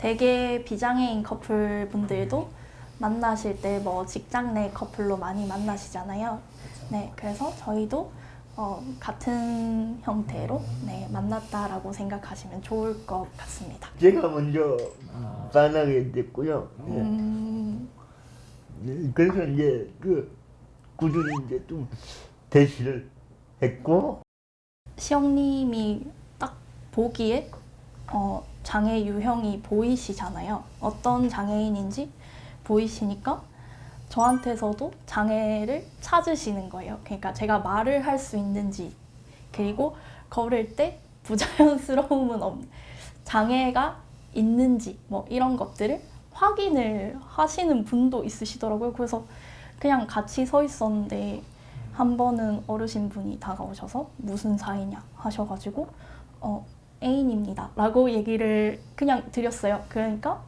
되게 비장애인 커플 분들도 만나실 때 뭐 직장 내 커플로 많이 만나시잖아요. 네, 그래서 저희도 같은 형태로 네, 만났다라고 생각하시면 좋을 것 같습니다. 제가 먼저 반하게 됐고요. 네, 그래서 이제 꾸준히 이제 좀 대시를 했고. 시영님이 딱 보기에 장애 유형이 보이시잖아요. 어떤 장애인인지 보이시니까 저한테서도 장애를 찾으시는 거예요. 그러니까 제가 말을 할 수 있는지, 그리고 걸을 때 부자연스러움은 장애가 있는지 뭐 이런 것들을 확인을 하시는 분도 있으시더라고요. 그래서 그냥 같이 서 있었는데 한 번은 어르신 분이 다가오셔서 무슨 사이냐 하셔가지고 애인입니다 라고 얘기를 그냥 드렸어요. 그러니까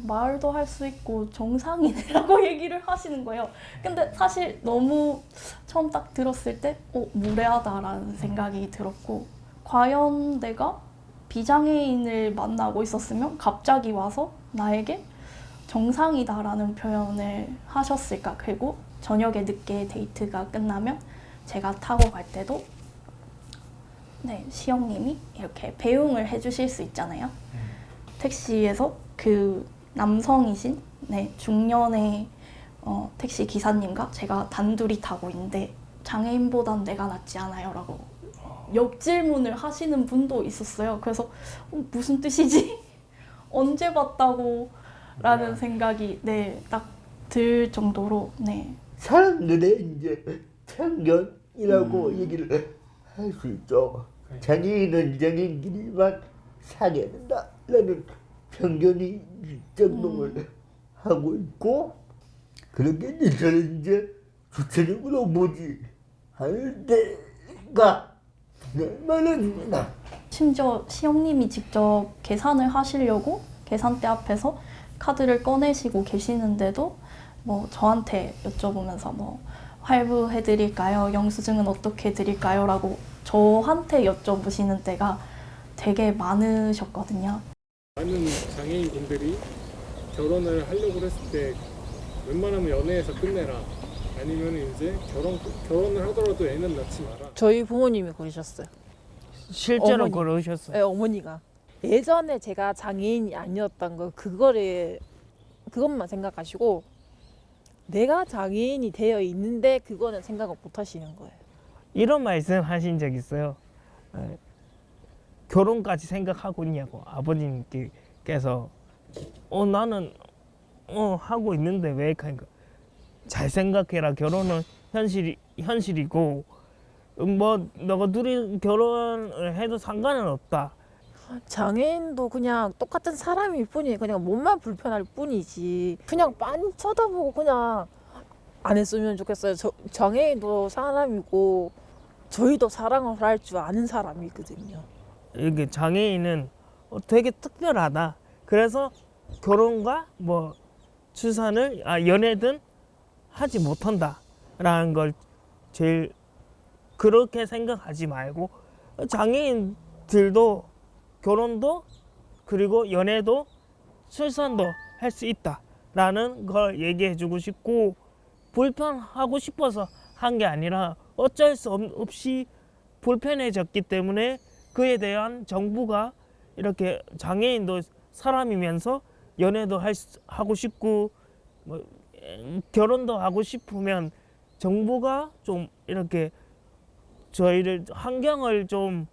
말도 할 수 있고 정상이네라고 얘기를 하시는 거예요. 근데 사실 너무 처음 딱 들었을 때 무례하다라는 생각이 들었고, 과연 내가 비장애인을 만나고 있었으면 갑자기 와서 나에게 정상이다라는 표현을 하셨을까. 그리고 저녁에 늦게 데이트가 끝나면 제가 타고 갈 때도 네, 시영님이 이렇게 배웅을 해주실 수 있잖아요. 택시에서 그 남성이신 네, 중년의 택시 기사님과 제가 단둘이 타고 있는데 장애인보단 내가 낫지 않아요? 라고 역질문을 하시는 분도 있었어요. 그래서 무슨 뜻이지? 언제 봤다고? 라는 생각이 네, 딱 들 정도로 네. 사람들의 이제 편견이라고 얘기를 할 수 있죠. 장애인은 장애인끼리만 살아야 된다라는 편견이 작동을 하고 있고, 그렇게 이제 저는 이제 구체적으로 보지 않을 때가 많았습니다. 심지어 시영님이 직접 계산을 하시려고 계산대 앞에서 카드를 꺼내시고 계시는데도 뭐 저한테 여쭤보면서 뭐 할부해드릴까요? 영수증은 어떻게 드릴까요? 라고 저한테 여쭤보시는 때가 되게 많으셨거든요. 많은 장애인 분들이 결혼을 하려고 했을 때 웬만하면 연애에서 끝내라, 아니면 이제 결혼을 하더라도 애는 낳지 마라. 저희 부모님이 그러셨어요. 실제로 어머니. 그러셨어요. 네, 어머니가. 예전에 제가 장애인이 아니었던 거 그것만 생각하시고 내가 장애인이 되어 있는데 그거는 생각을 못 하시는 거예요. 이런 말씀 하신 적 있어요. 결혼까지 생각하고 있냐고 아버님께서 나는 하고 있는데 왜? 그러니까 잘 생각해라. 결혼은 현실이고 뭐 너가 둘이 결혼을 해도 상관은 없다. 장애인도 그냥 똑같은 사람일 뿐이에요. 그냥 몸만 불편할 뿐이지. 그냥 빤히 쳐다보고 그냥 안 했으면 좋겠어요. 장애인도 사람이고 저희도 사랑을 할 줄 아는 사람이거든요. 이게 장애인은 되게 특별하다. 그래서 결혼과 뭐 출산을 연애든 하지 못한다라는 걸 제일 그렇게 생각하지 말고, 장애인들도 결혼도 그리고 연애도 출산도 할 수 있다라는 걸 얘기해주고 싶고, 불편하고 싶어서 한 게 아니라 어쩔 수 없이 불편해졌기 때문에 그에 대한 정부가 이렇게 장애인도 사람이면서 연애도 하고 싶고 뭐, 결혼도 하고 싶으면 정부가 좀 이렇게 저희를 환경을 좀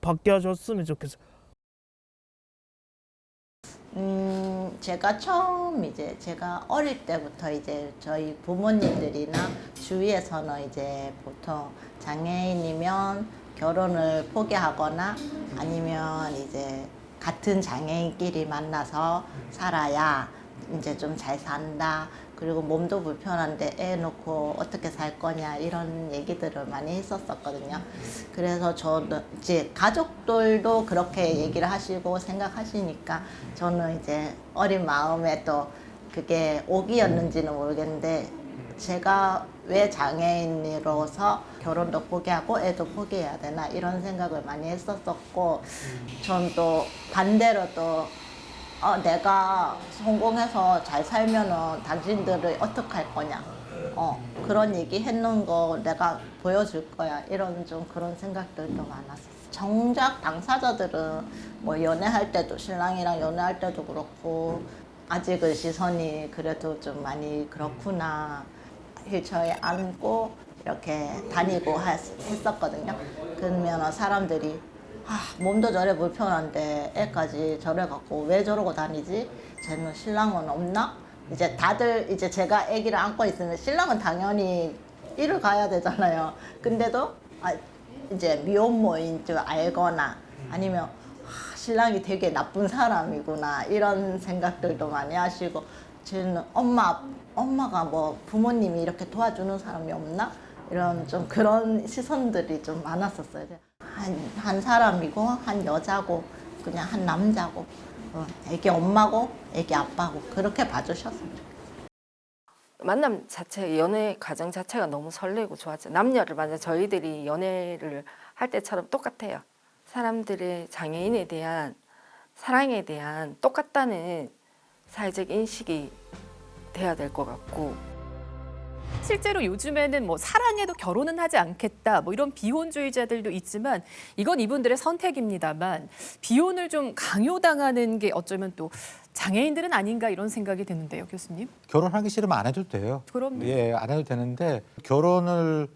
바뀌어줬으면 좋겠어요. 제가 제가 어릴 때부터 이제 저희 부모님들이나 주위에서는 이제 보통 장애인이면 결혼을 포기하거나 아니면 이제 같은 장애인끼리 만나서 살아야 이제 좀 잘 산다. 그리고 몸도 불편한데 애 놓고 어떻게 살 거냐 이런 얘기들을 많이 했었거든요. 그래서 저는 이제 가족들도 그렇게 얘기를 하시고 생각하시니까 저는 이제 어린 마음에 또 그게 오기였는지는 모르겠는데 제가 왜 장애인으로서 결혼도 포기하고 애도 포기해야 되나 이런 생각을 많이 했었고 전 또 반대로 또 내가 성공해서 잘 살면은 당신들을 어떻게 할 거냐. 그런 얘기 했는 거 내가 보여줄 거야. 이런 좀 그런 생각들도 많았었어. 정작 당사자들은 뭐 연애할 때도 신랑이랑 연애할 때도 그렇고 아직은 시선이 그래도 좀 많이 그렇구나. 휠체어에 안고 이렇게 다니고 했었거든요. 그러면 사람들이 몸도 저래 불편한데 애까지 저래 갖고 왜 저러고 다니지? 쟤는 신랑은 없나? 이제 다들 이제 제가 아기를 안고 있으면 신랑은 당연히 일을 가야 되잖아요. 근데도 이제 미혼모인 줄 알거나 아니면 신랑이 되게 나쁜 사람이구나 이런 생각들도 많이 하시고 쟤는 엄마가 뭐 부모님이 이렇게 도와주는 사람이 없나? 이런 좀 그런 시선들이 좀 많았었어요. 한 사람이고 한 여자고 그냥 한 남자고 애기 엄마고 애기 아빠고 그렇게 봐주셨으면 좋겠어요. 만남 자체, 연애 과정 자체가 너무 설레고 좋았죠. 남녀를 만나 저희들이 연애를 할 때처럼 똑같아요. 사람들의 장애인에 대한 사랑에 대한 똑같다는 사회적 인식이 돼야 될 것 같고. 실제로 요즘에는 뭐 사랑해도 결혼은 하지 않겠다 뭐 이런 비혼주의자들도 있지만 이건 이분들의 선택입니다만 비혼을 좀 강요당하는 게 어쩌면 또 장애인들은 아닌가 이런 생각이 드는데요, 교수님. 결혼하기 싫으면 안 해도 돼요. 그럼요. 예, 안 해도 되는데 결혼을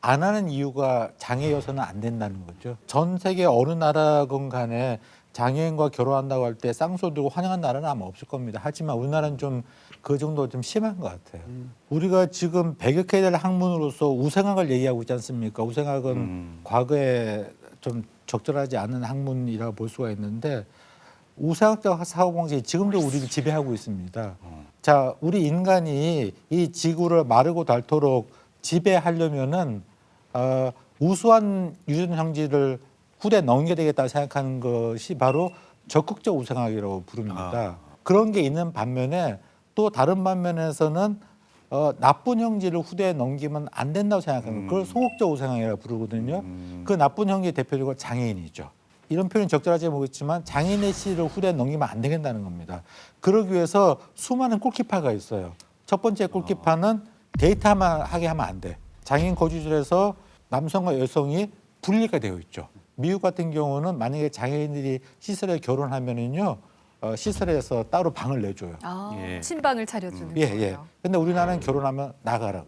안 하는 이유가 장애여서는 안 된다는 거죠. 전 세계 어느 나라건 간에 장애인과 결혼한다고 할 때 쌍수 들고 환영한 나라는 아마 없을 겁니다. 하지만 우리나라는 좀 그 정도 좀 심한 것 같아요. 우리가 지금 배격해야 될 학문으로서 우생학을 얘기하고 있지 않습니까? 우생학은 과거에 좀 적절하지 않은 학문이라고 볼 수가 있는데 우생학적 사고방식이 지금도 우리를 지배하고 있습니다. 자, 우리 인간이 이 지구를 마르고 닳도록 지배하려면은 우수한 유전 형질을 후대에 넘겨야 되겠다고 생각하는 것이 바로 적극적 우생학이라고 부릅니다. 그런 게 있는 반면에 또 다른 반면에서는 나쁜 형질을 후대에 넘기면 안 된다고 생각하는 그걸 소극적 우생학이라고 부르거든요. 그 나쁜 형질 대표적으로 장애인이죠. 이런 표현이 적절하지 모르겠지만 장애인의 씨를 후대에 넘기면 안 되겠다는 겁니다. 그러기 위해서 수많은 골키파가 있어요. 첫 번째 골키파는 데이트만 하게 하면 안 돼. 장애인 거주지에서 남성과 여성이 분리가 되어 있죠. 미국 같은 경우는 만약에 장애인들이 시설에 결혼하면은요, 시설에서 따로 방을 내줘요. 예. 친방을 차려주는 예, 거예요. 예. 근데 우리나라는 결혼하면 나가라.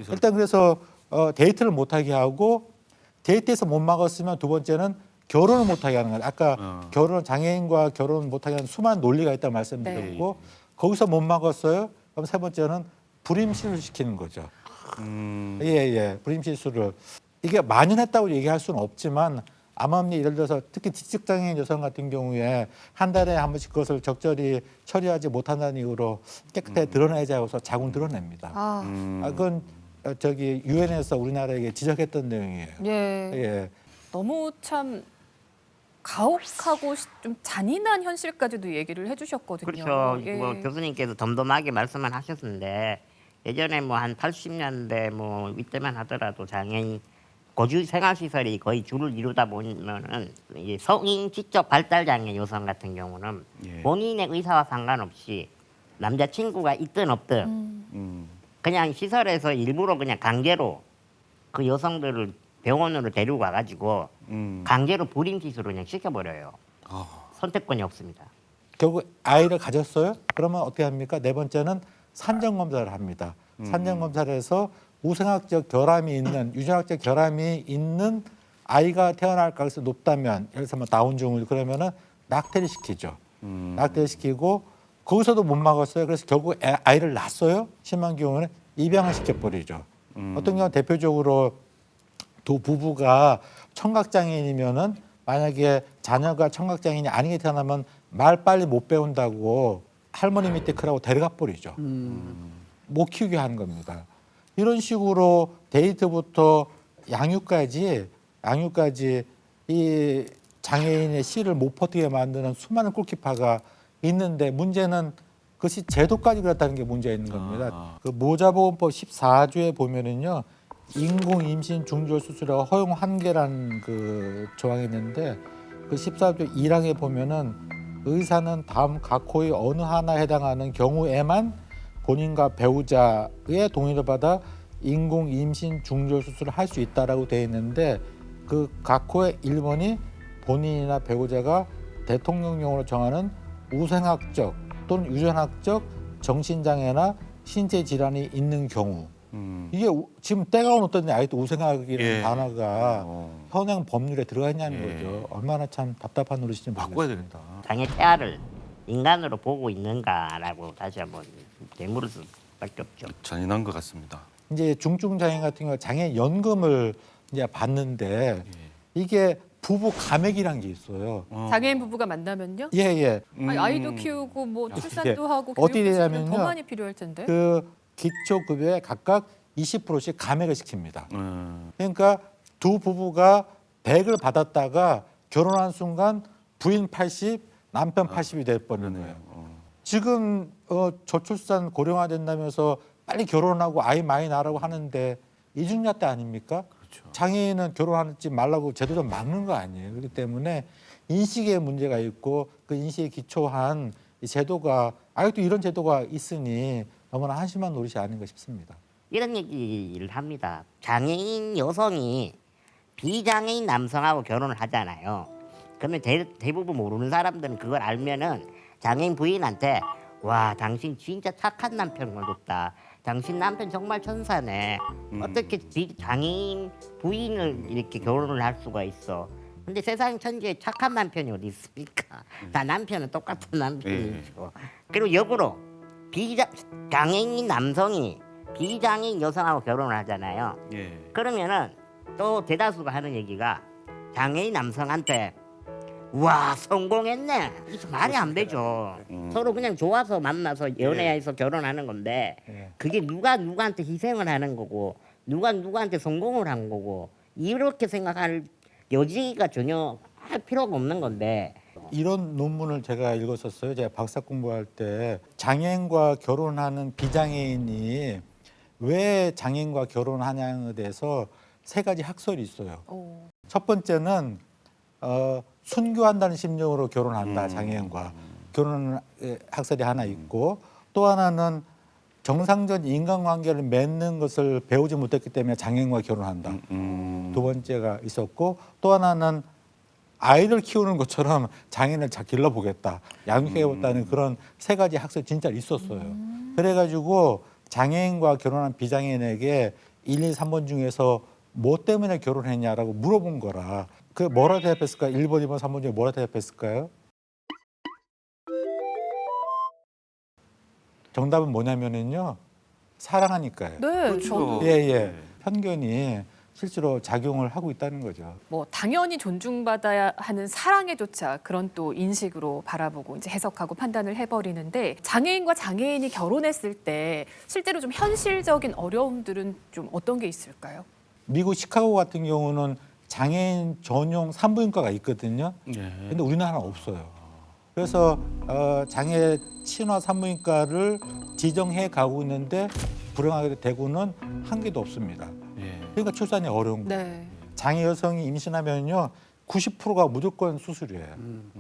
일단 그래서 데이트를 못하게 하고 데이트에서 못 막았으면 두 번째는 결혼을 못하게 하는 거예요. 아까 결혼 장애인과 결혼 못하게 하는 수많은 논리가 있다고 말씀드렸고 거기서 못 막았어요. 그럼 세 번째는 불임실을 시키는 거죠. 예. 불임실수를. 이게 만연했다고 얘기할 수는 없지만 암암리 예를 들어서 특히 지적장애인 여성 같은 경우에 한 달에 한 번씩 그것을 적절히 처리하지 못한다는 이유로 깨끗하게 드러내자 해서 자궁 드러냅니다. 그건 저기 유엔에서 우리나라에게 지적했던 내용이에요. 예. 너무 참 가혹하고 좀 잔인한 현실까지도 얘기를 해주셨거든요. 그렇죠. 예. 뭐 교수님께서 덤덤하게 말씀을 하셨는데 예전에 뭐 한 80년대 뭐 이때만 하더라도 장애인 거주 생활시설이 거의 줄을 이루다 보면은 이제 성인 지적 발달 장애 여성 같은 경우는 본인의 의사와 상관없이 남자친구가 있든 없든 그냥 시설에서 일부러 그냥 강제로 그 여성들을 병원으로 데리고 와가지고 강제로 불임 시술을 그냥 시켜버려요. 선택권이 없습니다. 결국 아이를 가졌어요? 그러면 어떻게 합니까? 네 번째는 산정 검사를 합니다. 산정 검사를 해서 우생학적 결함이 있는 유전학적 결함이 있는 아이가 태어날 가능성이 높다면 예를 들어서 다운 증후군 그러면은 낙태를 시키죠. 낙태를 시키고 거기서도 못 막았어요. 그래서 결국 아이를 낳았어요. 심한 경우는 입양을 시켜버리죠. 어떤 경우는 대표적으로 두 부부가 청각장애인이면은 만약에 자녀가 청각장애인이 아니게 태어나면 말 빨리 못 배운다고 할머니 밑에 크라고 데려가 버리죠. 못 키우게 하는 겁니다. 이런 식으로 데이트부터 양육까지 이 장애인의 씨를 못 퍼뜨게 만드는 수많은 골키파가 있는데 문제는 그것이 제도까지 그렇다는 게 문제가 있는 겁니다. 그 모자보건법 14조에 보면은요. 인공 임신 중절 수술의 허용 한계라는 그 조항이 있는데 그 14조 1항에 보면은 의사는 다음 각호의 어느 하나에 해당하는 경우에만 본인과 배우자의 동의를 받아 인공 임신 중절 수술을 할 수 있다라고 되어 있는데 그 각호의 1번이 본인이나 배우자가 대통령령으로 정하는 우생학적 또는 유전학적 정신장애나 신체 질환이 있는 경우 이게 지금 때가 어떻든지 아직도 우생학이라는 예. 단어가 현행 법률에 들어가 있냐는 거죠. 얼마나 참 답답한 노릇인지 바꿔야 모르겠습니다. 되겠다. 장애 태아를 인간으로 보고 있는가라고 다시 한번 되물을 수밖에 없죠. 잔인한 것 같습니다. 이제 중증 장애 같은 경우 장애 연금을 이제 받는데 이게 부부 감액이란 게 있어요. 장애인 부부가 만나면요? 예, 예. 아니, 아이도 키우고 뭐 출산도 예. 하고 어디 교육도 시키면 되냐면요. 더 많이 필요할 텐데. 그 기초급여에 각각 20%씩 감액을 시킵니다. 그러니까 두 부부가 100을 받았다가 결혼한 순간 부인 80, 남편 80이 될 뻔한 거예요. 지금 저출산 고령화 된다면서 빨리 결혼하고 아이 많이 낳으라고 하는데 이중자 때 아닙니까? 그렇죠. 장애인은 결혼하지 말라고 제도를 막는 거 아니에요. 그렇기 때문에 인식의 문제가 있고 그 인식에 기초한 이 제도가 아직도 이런 제도가 있으니 너무나 한심한 노릇이 아닌가 싶습니다. 이런 얘기를 합니다. 장애인 여성이 비장애인 남성하고 결혼을 하잖아요. 그러면 대부분 모르는 사람들은 그걸 알면은 장애인 부인한테 와 당신 진짜 착한 남편을 뒀다. 당신 남편 정말 천사네. 어떻게 장애인 부인을 이렇게 결혼을 할 수가 있어. 근데 세상 천지에 착한 남편이 어디 있습니까? 다 남편은 똑같은 남편이죠. 그리고 역으로 장애인 남성이 비장애인 여성하고 결혼을 하잖아요. 예. 그러면은 또 대다수가 하는 얘기가 장애인 남성한테 와 성공했네. 이게 말이 안 되죠. 서로 그냥 좋아서 만나서 연애해서 결혼하는 건데 그게 누가 누구한테 희생을 하는 거고 누가 누구한테 성공을 한 거고 이렇게 생각할 여지가 전혀 할 필요가 없는 건데 이런 논문을 제가 읽었었어요. 제가 박사 공부할 때 장애인과 결혼하는 비장애인이 왜 장애인과 결혼하냐에 대해서 3가지 학설이 있어요. 첫 번째는 순교한다는 심정으로 결혼한다. 장애인과 결혼 학설이 하나 있고 또 하나는 정상적인 인간관계를 맺는 것을 배우지 못했기 때문에 장애인과 결혼한다. 두 번째가 있었고 또 하나는 아이를 키우는 것처럼 장애인을 잘 길러보겠다. 양육해보겠다는 그런 3가지 학설이 진짜 있었어요. 그래가지고 장애인과 결혼한 비장애인에게 1, 2, 3번 중에서 뭐 때문에 결혼했냐라고 물어본 거라. 그 뭐라 대답했을까요? 1번, 2번, 3번 중에 뭐라 대답했을까요? 정답은 뭐냐면은요. 사랑하니까요. 네, 저도 예, 예. 편견이 실제로 작용을 하고 있다는 거죠. 뭐 당연히 존중받아야 하는 사랑에조차 그런 또 인식으로 바라보고 이제 해석하고 판단을 해버리는데 장애인과 장애인이 결혼했을 때 실제로 좀 현실적인 어려움들은 좀 어떤 게 있을까요? 미국 시카고 같은 경우는 장애인 전용 산부인과가 있거든요. 근데 우리나라는 없어요. 그래서 장애 친화 산부인과를 지정해 가고 있는데 불행하게 대구는 한 개도 없습니다. 그러니까 출산이 어려운 거예요. 네. 장애 여성이 임신하면요 90%가 무조건 수술이에요.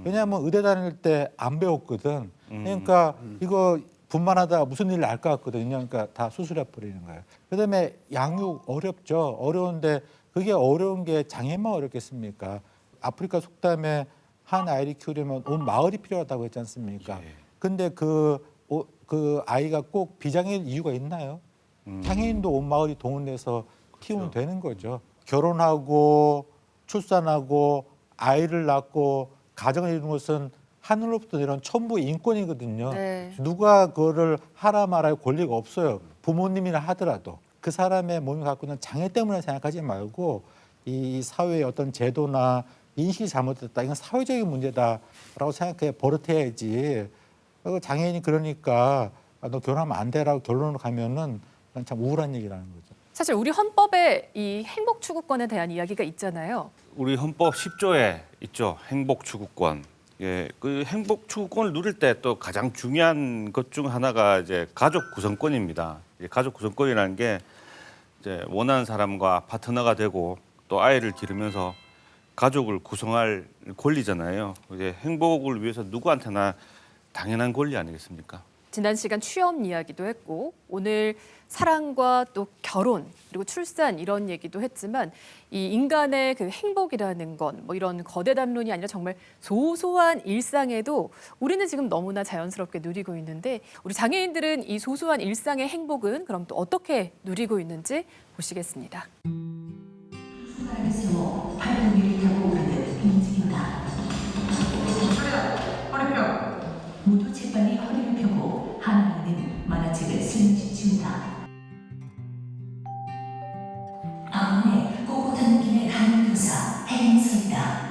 왜냐하면 의대 다닐 때 안 배웠거든. 그러니까 이거 분만하다 무슨 일 날 것 같거든요. 그러니까 다 수술해 버리는 거예요. 그다음에 양육 어렵죠. 어려운데 그게 어려운 게 장애만 어렵겠습니까? 아프리카 속담에 한 아이를 키우려면 온 마을이 필요하다고 했지 않습니까? 근데 그 아이가 꼭 비장애인 이유가 있나요? 장애인도 온 마을이 동원돼서 키우면 되는 거죠. 결혼하고 출산하고 아이를 낳고 가정을 이루는 것은 하늘로부터 내려온 천부의 인권이거든요. 네. 누가 그거를 하라 말할 권리가 없어요. 부모님이나 하더라도 그 사람의 몸이 갖고 있는 장애 때문에 생각하지 말고 이 사회의 어떤 제도나 인식이 잘못됐다. 이건 사회적인 문제다라고 생각해 버릇해야지. 장애인이 그러니까 너 결혼하면 안 돼라고 결론으로 가면은 참 우울한 얘기라는 거죠. 사실 우리 헌법에 이 행복 추구권에 대한 이야기가 있잖아요. 우리 헌법 10조에 있죠. 행복 추구권. 예, 그 행복 추구권을 누릴 때 또 가장 중요한 것 중 하나가 이제 가족 구성권입니다. 가족 구성권이라는 게 이제 원하는 사람과 파트너가 되고 또 아이를 기르면서 가족을 구성할 권리잖아요. 이제 행복을 위해서 누구한테나 당연한 권리 아니겠습니까? 지난 시간 취업 이야기도 했고 오늘 사랑과 또 결혼 그리고 출산 이런 얘기도 했지만 이 인간의 그 행복이라는 건 뭐 이런 거대 담론이 아니라 정말 소소한 일상에도 우리는 지금 너무나 자연스럽게 누리고 있는데 우리 장애인들은 이 소소한 일상의 행복은 그럼 또 어떻게 누리고 있는지 보시겠습니다. 손가락을 세워 팔을 위를 타고 오르듯 움직인다. 허리 펴. 모두 재빨리 허리를 펴고 하나는 만화책을 슬며시 치운다. 아우의 꼿꼿한 느낌의 강민교사 해명서이다.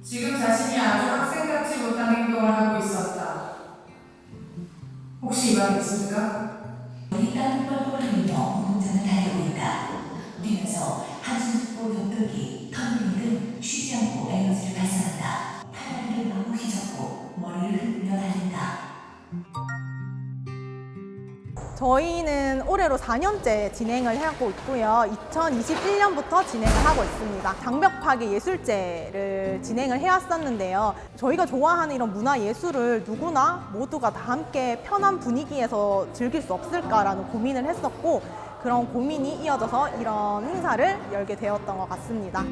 지금 자신이 아주 학생 같지 못한 행동을 하고 있었다. 혹시 이만 있습니까? 우리 땀을 뻘뻘 흘리며 운동장을 달리고 있다. 뛰면서 한숨 듣고 옆돌기, 턴빙 등 쉬지 않고 에너지를 발산한다. 팔다리를 마구 휘젓고 머리를 흔들며 달린다. 저희는 올해로 4년째 진행을 하고 있고요. 2021년부터 진행을 하고 있습니다. 장벽 파괴 예술제를 진행을 해왔었는데요. 저희가 좋아하는 이런 문화예술을 누구나 모두가 다 함께 편한 분위기에서 즐길 수 없을까라는 고민을 했었고 그런 고민이 이어져서 이런 행사를 열게 되었던 것 같습니다.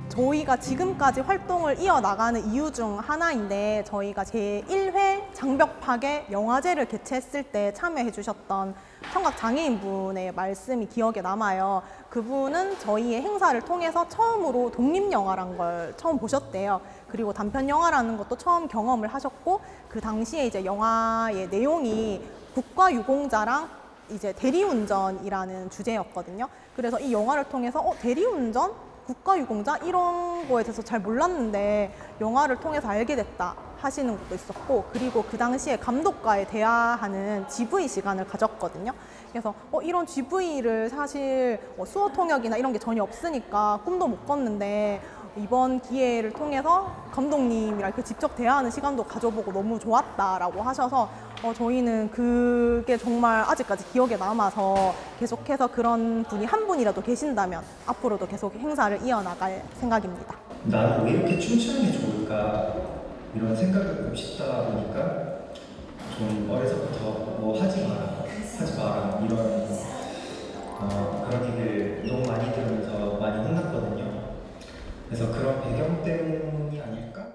저희가 지금까지 활동을 이어나가는 이유 중 하나인데 저희가 제1회 장벽 파괴 영화제를 개최했을 때 참여해 주셨던 청각장애인분의 말씀이 기억에 남아요. 그분은 저희의 행사를 통해서 처음으로 독립영화란 걸 처음 보셨대요. 그리고 단편영화라는 것도 처음 경험을 하셨고 그 당시에 이제 영화의 내용이 국가유공자랑 이제 대리운전이라는 주제였거든요. 그래서 이 영화를 통해서 대리운전? 국가유공자? 이런 거에 대해서 잘 몰랐는데 영화를 통해서 알게 됐다 하시는 것도 있었고 그리고 그 당시에 감독과의 대화하는 GV 시간을 가졌거든요. 그래서 이런 GV를 사실 수어 통역이나 이런 게 전혀 없으니까 꿈도 못 꿨는데 이번 기회를 통해서 감독님이랑 이렇게 직접 대화하는 시간도 가져보고 너무 좋았다라고 하셔서 저희는 그게 정말 아직까지 기억에 남아서 계속해서 그런 분이 한 분이라도 계신다면 앞으로도 계속 행사를 이어나갈 생각입니다. 나는 왜 이렇게 춤추는 게 좋을까 이런 생각을 좀 싣다 보니까 좀 어려서부터 뭐 하지 마라 이런 그런 얘기를 너무 많이 들으면서 많이 혼났거든요. 그래서 그런 배경 때문이 아닐까?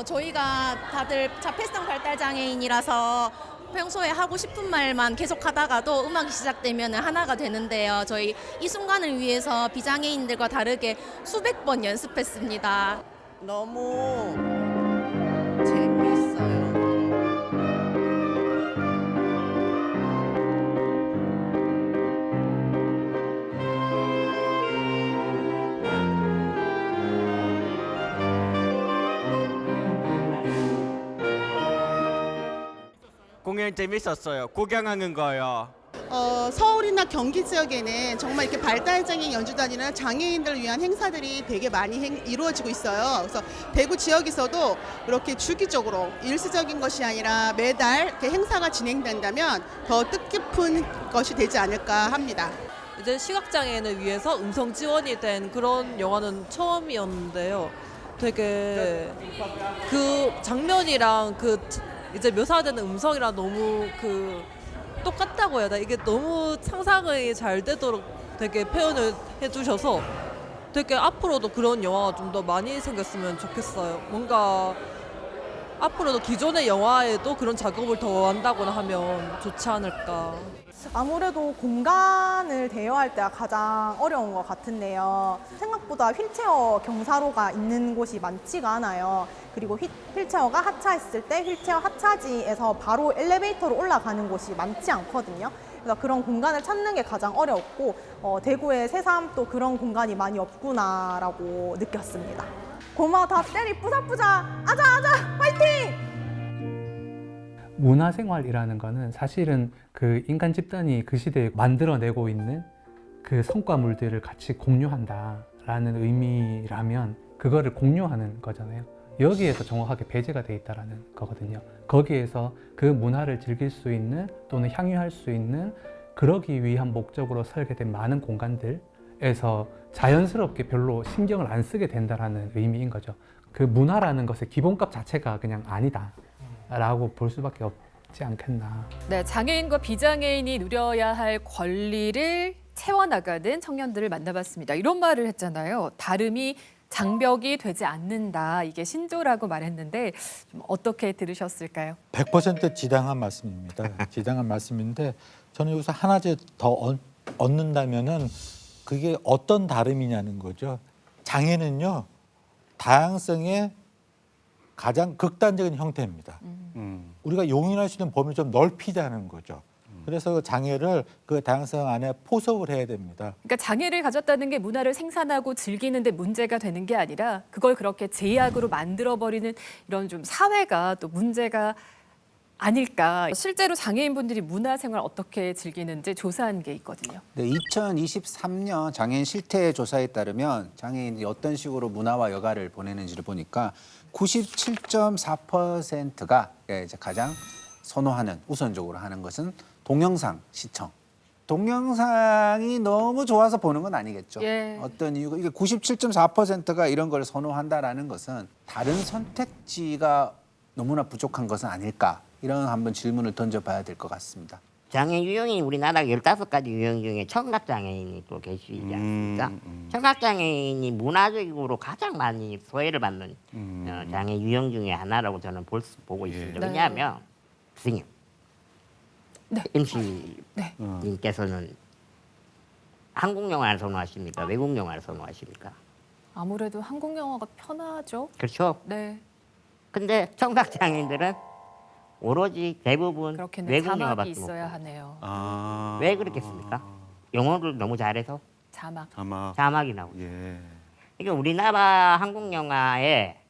저희가 다들 자폐성 발달 장애인이라서 평소에 하고 싶은 말만 계속 하다가도 음악이 시작되면 하나가 되는데요. 저희 이 순간을 위해서 비장애인들과 다르게 수백 번 연습했습니다. 너무 재밌어요. 공연 재밌었어요. 구경하는 거요. 서울이나 경기 지역에는 정말 이렇게 발달장애인 연주단이나 장애인들을 위한 행사들이 되게 많이 이루어지고 있어요. 그래서 대구 지역에서도 이렇게 주기적으로 일시적인 것이 아니라 매달 이렇게 행사가 진행된다면 더 뜻깊은 것이 되지 않을까 합니다. 이제 시각장애인을 위해서 음성 지원이 된 그런 영화는 처음이었는데요. 되게 그 장면이랑 그 이제 묘사되는 음성이랑 너무 똑같다고 해야 되나? 이게 너무 상상이 잘 되도록 되게 표현을 해주셔서 되게 앞으로도 그런 영화가 좀 더 많이 생겼으면 좋겠어요. 뭔가 앞으로도 기존의 영화에도 그런 작업을 더 한다거나 하면 좋지 않을까. 아무래도 공간을 대여할 때가 가장 어려운 것 같은데요. 생각보다 휠체어 경사로가 있는 곳이 많지가 않아요. 그리고 휠체어가 하차했을 때 휠체어 하차지에서 바로 엘리베이터로 올라가는 곳이 많지 않거든요. 그래서 그런 공간을 찾는 게 가장 어려웠고 대구의 새삼 또 그런 공간이 많이 없구나라고 느꼈습니다. 고마워 다 때리 뿌자뿌자 아자 화이팅! 문화생활이라는 거는 사실은 그 인간 집단이 그 시대에 만들어내고 있는 그 성과물들을 같이 공유한다라는 의미라면 그거를 공유하는 거잖아요. 여기에서 정확하게 배제가 돼 있다라는 거거든요. 거기에서 그 문화를 즐길 수 있는 또는 향유할 수 있는 그러기 위한 목적으로 설계된 많은 공간들에서 자연스럽게 별로 신경을 안 쓰게 된다라는 의미인 거죠. 그 문화라는 것의 기본값 자체가 그냥 아니다라고 볼 수밖에 없지 않겠나. 네, 장애인과 비장애인이 누려야 할 권리를 채워나가는 청년들을 만나봤습니다. 이런 말을 했잖아요. 다름이 장벽이 되지 않는다. 이게 신조라고 말했는데 좀 어떻게 들으셨을까요? 100% 지당한 말씀입니다. 지당한 말씀인데 저는 여기서 하나 더 얻는다면은 그게 어떤 다름이냐는 거죠. 장애는요, 다양성의 가장 극단적인 형태입니다. 우리가 용인할 수 있는 범위를 좀 넓히자는 거죠. 그래서 장애를 그 다양성 안에 포섭을 해야 됩니다. 그러니까 장애를 가졌다는 게 문화를 생산하고 즐기는 데 문제가 되는 게 아니라 그걸 그렇게 제약으로 만들어버리는 이런 좀 사회가 또 문제가 아닐까. 실제로 장애인분들이 문화생활 어떻게 즐기는지 조사한 게 있거든요. 네, 2023년 장애인 실태 조사에 따르면 장애인이 어떤 식으로 문화와 여가를 보내는지를 보니까 97.4%가 이제 가장 선호하는, 우선적으로 하는 것은 동영상 시청. 동영상이 너무 좋아서 보는 건 아니겠죠. 예. 어떤 이유가 이게 97.4%가 이런 걸 선호한다라는 것은 다른 선택지가 너무나 부족한 것은 아닐까. 이런 한번 질문을 던져봐야 될 것 같습니다. 장애 유형이 우리나라 15가지 유형 중에 청각장애인이 또 계시지 않습니까? 청각장애인이 문화적으로 가장 많이 소외를 받는 장애 유형 중에 하나라고 저는 보고 있습니다. 네. 왜냐하면 선생님, 네. MC님께서는 한국 영화를 선호하십니까? 외국 영화를 선호하십니까? 아무래도 한국 영화가 편하죠. 그렇죠. 네. 근데 청각장애인들은 오로지 대부분 그렇겠네. 외국 영화밖에 자막이 못 있어야 봐요. 하네요. 왜 그렇겠습니까? 영어를 너무 잘해서 자막. 자막이 나오죠. 예. 그러니까 우리나라 한국 영화에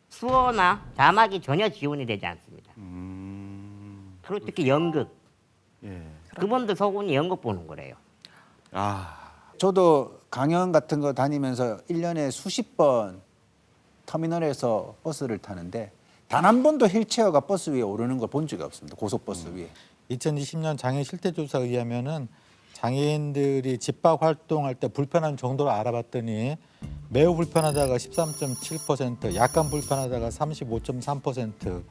수어나 자막이 전혀 지원이 되지 않습니다. 그리고 특히 연극. 예. 그분들 속은 연극 보는 거래요. 저도 강연 같은 거 다니면서 1년에 수십 번 터미널에서 버스를 타는데 단 한 번도 휠체어가 버스 위에 오르는 걸 본 적이 없습니다. 고속버스 위에. 2020년 장애 실태 조사에 의하면은 장애인들이 집밥 활동할 때 불편한 정도를 알아봤더니 매우 불편하다가 13.7%, 약간 불편하다가 35.3%.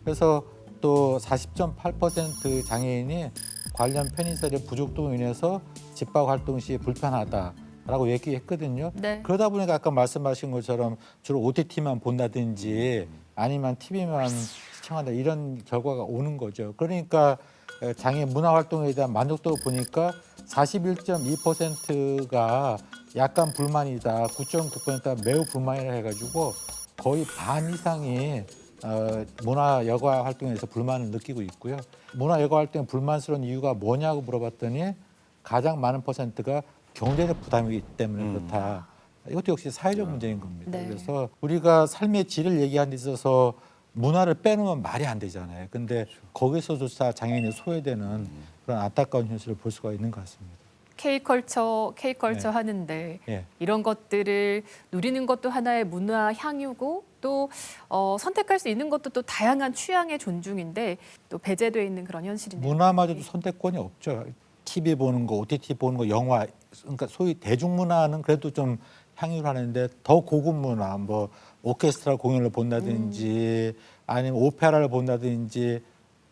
그래서 또 40.8% 장애인이 관련 편의시설의 부족 등으로 인해서 집밥 활동 시 불편하다라고 얘기했거든요. 네. 그러다 보니까 아까 말씀하신 것처럼 주로 OTT만 본다든지 아니면 TV만 시청한다 이런 결과가 오는 거죠. 그러니까 장애 문화 활동에 대한 만족도를 보니까 41.2%가 약간 불만이다, 9.9%가 매우 불만이라 해가지고 거의 반 이상이 문화 여가 활동에서 불만을 느끼고 있고요. 문화 여가 활동에 불만스러운 이유가 뭐냐고 물어봤더니 가장 많은 퍼센트가 경제적 부담이기 때문에 그렇다. 이것도 역시 사회적 문제인 겁니다. 네. 그래서 우리가 삶의 질을 얘기하는 데 있어서 문화를 빼놓으면 말이 안 되잖아요. 근데 거기서조차 장애인이 소외되는 그런 안타까운 현실을 볼 수가 있는 것 같습니다. K컬처 네. 하는데 예. 이런 것들을 누리는 것도 하나의 문화 향유고 또 선택할 수 있는 것도 또 다양한 취향의 존중인데 또 배제돼 있는 그런 현실이네요. 문화마저도 선택권이 없죠. TV 보는 거, OTT 보는 거, 영화, 그러니까 소위 대중문화는 그래도 좀 향유를 하는데 더 고급 문화, 뭐 오케스트라 공연을 본다든지 아니면 오페라를 본다든지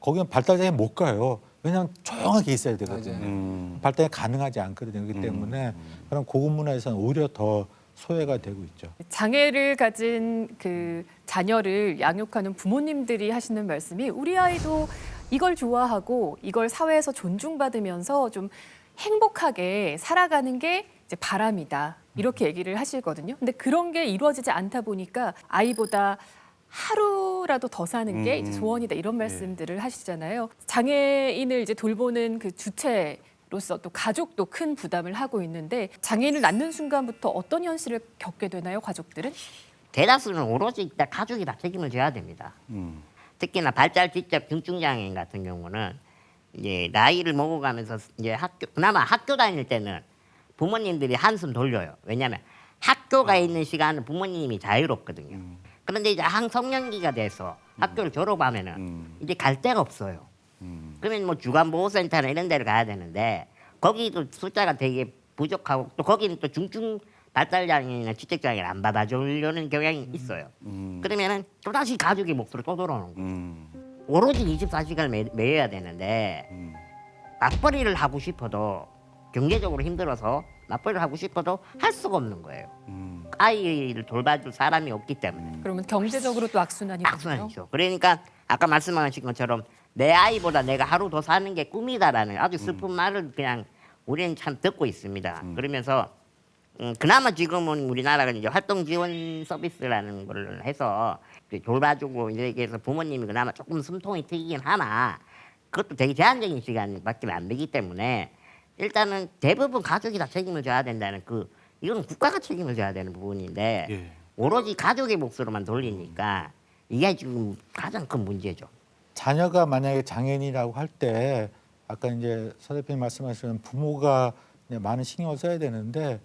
거기는 발달장애 못 가요. 왜냐하면 조용하게 있어야 되거든요. 발달이 가능하지 않거든요. 그렇기 때문에 그런 고급 문화에서는 오히려 더 소외가 되고 있죠. 장애를 가진 그 자녀를 양육하는 부모님들이 하시는 말씀이 우리 아이도 이걸 좋아하고 이걸 사회에서 존중받으면서 좀 행복하게 살아가는 게 이제 바람이다. 이렇게 얘기를 하시거든요. 근데 그런 게 이루어지지 않다 보니까 아이보다 하루라도 더 사는 게 이제 소원이다 이런 말씀들을 하시잖아요. 장애인을 이제 돌보는 그 주체로서 또 가족도 큰 부담을 하고 있는데 장애인을 낳는 순간부터 어떤 현실을 겪게 되나요, 가족들은? 대다수는 오로지 일단 가족이 다 책임을 져야 됩니다. 특히나 발달 지적 중증 장애인 같은 경우는 이제 나이를 먹어가면서 이제 그나마 학교 다닐 때는 부모님들이 한숨 돌려요. 왜냐하면 학교가 있는 시간은 부모님이 자유롭거든요. 그런데 이제 성년기가 돼서 학교를 졸업하면은 이제 갈 데가 없어요. 그러면 뭐 주간보호센터나 이런 데를 가야 되는데 거기도 숫자가 되게 부족하고 또 거기는 또 중증 발달장애인이나 지적장애를 안 받아주려는 경향이 있어요. 그러면은 또다시 가족의 몫으로 또 돌아오는 거예요. 오로지 24시간을 매여야 되는데 맞벌이를 하고 싶어도 경제적으로 힘들어서 맞벌이를 하고 싶어도 할 수가 없는 거예요. 아이를 돌봐줄 사람이 없기 때문에. 그러면 경제적으로 또 악순환이 되죠. 악순환이죠. 그러니까 아까 말씀하신 것처럼 내 아이보다 내가 하루 더 사는 게 꿈이다라는 아주 슬픈 말을 그냥 우리는 참 듣고 있습니다. 그러면서 그나마 지금은 우리나라가 이제 활동 지원 서비스라는 걸 해서 돌봐주고 이렇게 해서 부모님이 그나마 조금 숨통이 트이긴 하나 그것도 되게 제한적인 시간밖에 안 되기 때문에 일단은 대부분 가족이 다 책임을 져야 된다는 이건 국가가 책임을 져야 되는 부분인데 오로지 가족의 몫으로만 돌리니까 이게 지금 가장 큰 문제죠. 자녀가 만약에 장애인이라고 할 때 아까 이제 서 대표님 말씀하신 부모가 많은 신경을 써야 되는데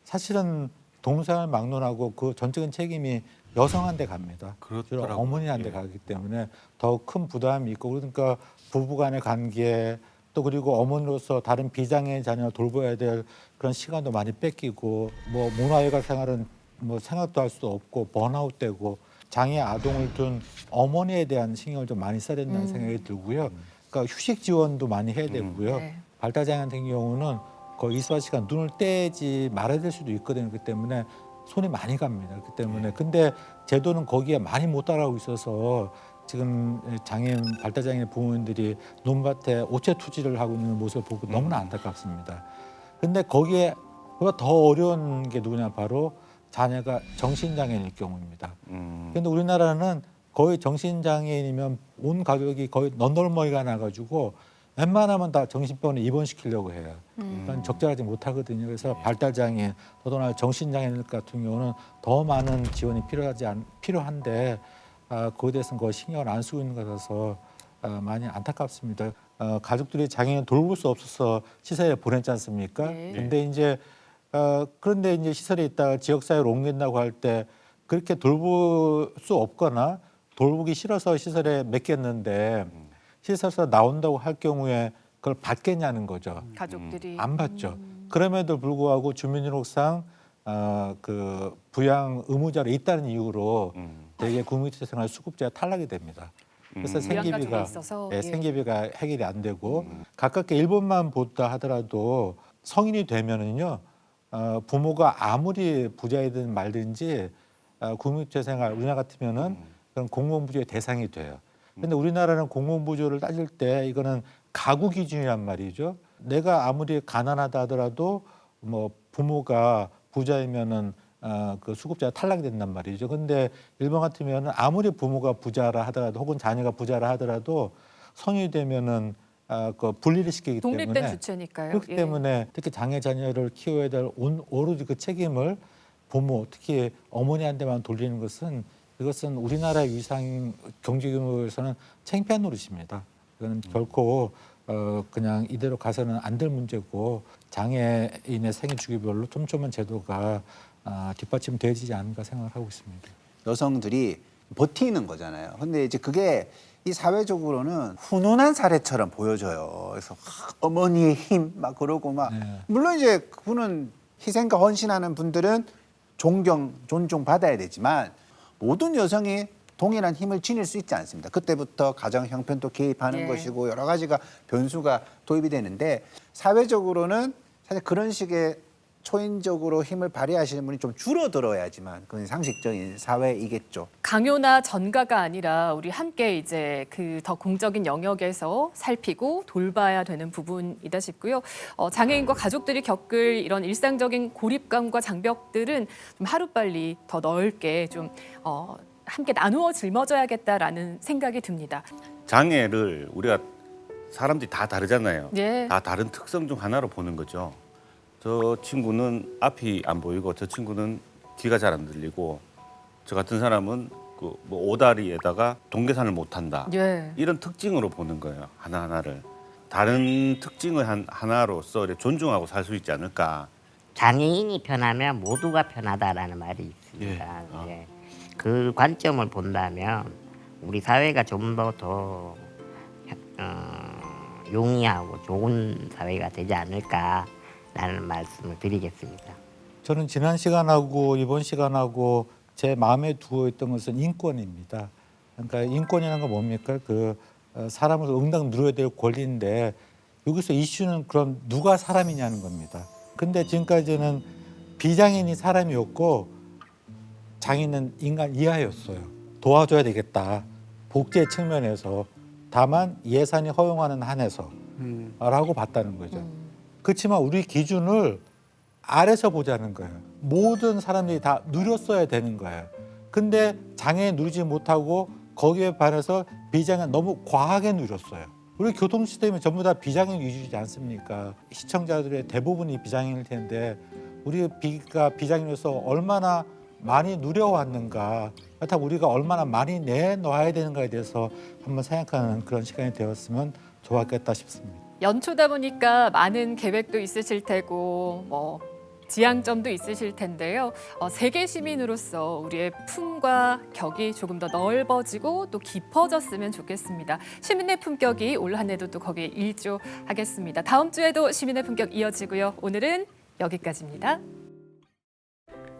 사실은 동생을 막론하고 그 전적인 책임이 여성한테 갑니다. 주로 어머니한테 가기 때문에 더 큰 부담이 있고 그러니까 부부간의 관계 또 그리고 어머니로서 다른 비장애인 자녀를 돌봐야 될 그런 시간도 많이 뺏기고 뭐 문화회관 생활은 뭐 생각도 할 수도 없고 번아웃되고 장애 아동을 둔 어머니에 대한 신경을 좀 많이 써야 된다는 생각이 들고요. 그러니까 휴식 지원도 많이 해야 되고요. 발달장애 같은 경우는 거의 24시간 눈을 떼지 말아야 될 수도 있거든요. 그렇기 때문에 손이 많이 갑니다. 그렇기 때문에 근데 제도는 거기에 많이 못 따라오고 있어서 지금 장애인 발달장애 부모님들이 논밭에 오체 투지를 하고 있는 모습을 보고 너무나 안타깝습니다. 근데 거기에 보다 더 어려운 게 누구냐 바로 자녀가 정신장애인일 경우입니다. 그런데 우리나라는 거의 정신장애인이면 온 가족이 거의 넌덜머리가 나가지고 웬만하면 다 정신병원에 입원시키려고 해요. 그건 적절하지 못하거든요. 그래서 발달장애인, 더더나 정신장애인 같은 경우는 더 많은 지원이 필요한데 그거에 대해서는 거의 신경을 안 쓰고 있는 것 같아서 많이 안타깝습니다. 가족들이 장애인을 돌볼 수 없어서 시설에 보냈지 않습니까? 그런데 이제 시설에 있다가 지역사회로 옮긴다고 할 때 그렇게 돌볼 수 없거나 돌보기 싫어서 시설에 맡겼는데 시설에서 나온다고 할 경우에 그걸 받겠냐는 거죠. 가족들이 안 받죠. 그럼에도 불구하고 주민등록상 그 부양 의무자로 있다는 이유로 대개 국민체생활 수급자가 탈락이 됩니다. 그래서 생계비가 생계비가 해결이 안 되고 가깝게 일본만 보다 하더라도 성인이 되면은요 부모가 아무리 부자이든 말든지 국민체생활 우리나라 같으면은 그런 공공부조의 대상이 돼요. 근데 우리나라는 공공부조를 따질 때 이거는 가구 기준이란 말이죠. 내가 아무리 가난하다 하더라도 뭐 부모가 부자이면은 그 수급자가 탈락이 된단 말이죠. 근데 일본 같으면은 아무리 부모가 부자라 하더라도 혹은 자녀가 부자라 하더라도 성인이 되면은 그 분리를 시키기 때문에 독립된 주체니까요. 그렇기 때문에 특히 장애 자녀를 키워야 될 오로지 그 책임을 부모 특히 어머니한테만 돌리는 것은 이것은 우리나라의 위상 경제 규모에서는 창피한 노릇입니다. 이거는 결코 그냥 이대로 가서는 안 될 문제고 장애인의 생애 주기별로 촘촘한 제도가 뒷받침되지 않을까 생각을 하고 있습니다. 여성들이 버티는 거잖아요. 근데 이제 그게 이 사회적으로는 훈훈한 사례처럼 보여져요. 그래서 어머니의 힘 막 그러고 막 물론 이제 그분은 희생과 헌신하는 분들은 존중 받아야 되지만 모든 여성이 동일한 힘을 지닐 수 있지 않습니다. 그때부터 가정 형편도 개입하는 것이고 여러 가지가 변수가 도입이 되는데 사회적으로는 사실 그런 식의 초인적으로 힘을 발휘하시는 분이 좀 줄어들어야지만 그건 상식적인 사회이겠죠. 강요나 전가가 아니라 우리 함께 이제 그 더 공적인 영역에서 살피고 돌봐야 되는 부분이다 싶고요. 장애인과 가족들이 겪을 이런 일상적인 고립감과 장벽들은 좀 하루빨리 더 넓게 좀 함께 나누어 짊어져야겠다라는 생각이 듭니다. 장애를 우리가 사람들이 다 다르잖아요. 예. 다 다른 특성 중 하나로 보는 거죠. 저 친구는 앞이 안 보이고 저 친구는 귀가 잘 안 들리고 저 같은 사람은 그 뭐 오다리에다가 동계산을 못한다. 예. 이런 특징으로 보는 거예요. 하나하나를. 다른 특징을 하나로서 이렇게 존중하고 살 수 있지 않을까. 장애인이 편하면 모두가 편하다라는 말이 있습니다. 예. 그 관점을 본다면 우리 사회가 좀 더 용이하고 좋은 사회가 되지 않을까라는 말씀을 드리겠습니다. 저는 지난 시간하고 이번 시간하고 제 마음에 두어 있던 것은 인권입니다. 그러니까 인권이라는 건 뭡니까? 그 사람을 응당 누려야 될 권리인데 여기서 이슈는 그럼 누가 사람이냐는 겁니다. 근데 지금까지는 비장애인이 사람이었고 장애인은 인간 이하였어요. 도와줘야 되겠다. 복제 측면에서 다만 예산이 허용하는 한에서 라고 봤다는 거죠. 그렇지만 우리 기준을 아래서 보자는 거예요. 모든 사람들이 다 누렸어야 되는 거예요. 근데 장애인 누리지 못하고 거기에 반해서 비장애인 너무 과하게 누렸어요. 우리 교통 시스템이 전부 다 비장애인 위주이지 않습니까? 시청자들의 대부분이 비장애인일 텐데 우리가 비장애인으로서 얼마나 많이 누려왔는가, 그렇다고 우리가 얼마나 많이 내놓아야 되는가에 대해서 한번 생각하는 그런 시간이 되었으면 좋았겠다 싶습니다. 연초다 보니까 많은 계획도 있으실 테고 뭐 지향점도 있으실 텐데요. 세계 시민으로서 우리의 품과 격이 조금 더 넓어지고 또 깊어졌으면 좋겠습니다. 시민의 품격이 올 한 해도 또 거기에 일조하겠습니다. 다음 주에도 시민의 품격 이어지고요. 오늘은 여기까지입니다.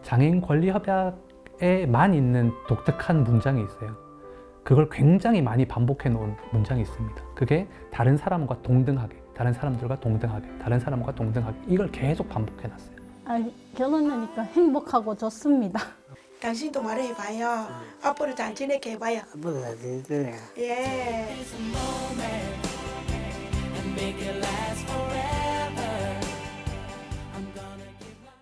장애인 권리 협약에만 있는 독특한 문장이 있어요. 그걸 굉장히 많이 반복해 놓은 문장이 있습니다. 그게 다른 사람과 동등하게, 다른 사람들과 동등하게, 다른 사람과 동등하게, 이걸 계속 반복해 놨어요. 결혼하니까 행복하고 좋습니다. 당신도 말해봐요. 앞으로 잘 지내게 해봐요. 앞으로 잘 지내게. 예.